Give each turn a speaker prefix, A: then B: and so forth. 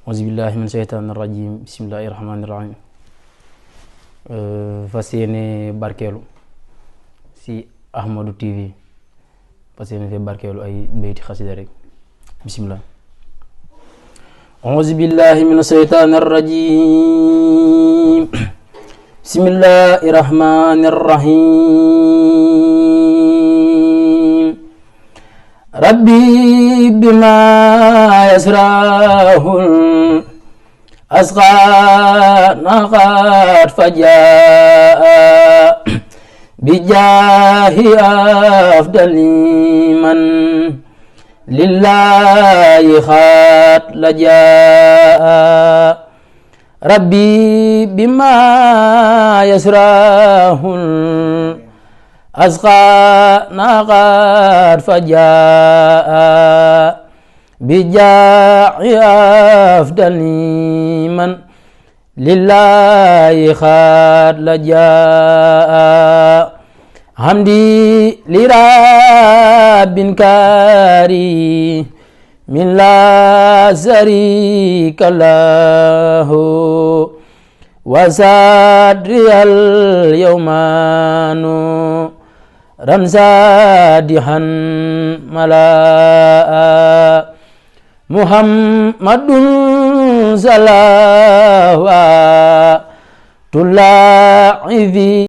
A: auzubillahi min sheytaani rajim bismillahi rahmaani rahim fas yéene barkeelu si Ahmadou TV fas yéene fee barkeelu ay beyti xasida rek bismillah. auzubillahi min sheytaani rajim bismillahi rahmaani rahim rabbi bima yasrahul asqa naqat fajaa bijahi afdali man lillahi khat lajaa rabbi bima yasrahul asqa naqat fajaa bija'i afdali man lillahi khat lajaa hamdi li rabbin kari min la sharika lahu wa sadri al yawmanu ramsadihan malaa muhammadun salawatullahi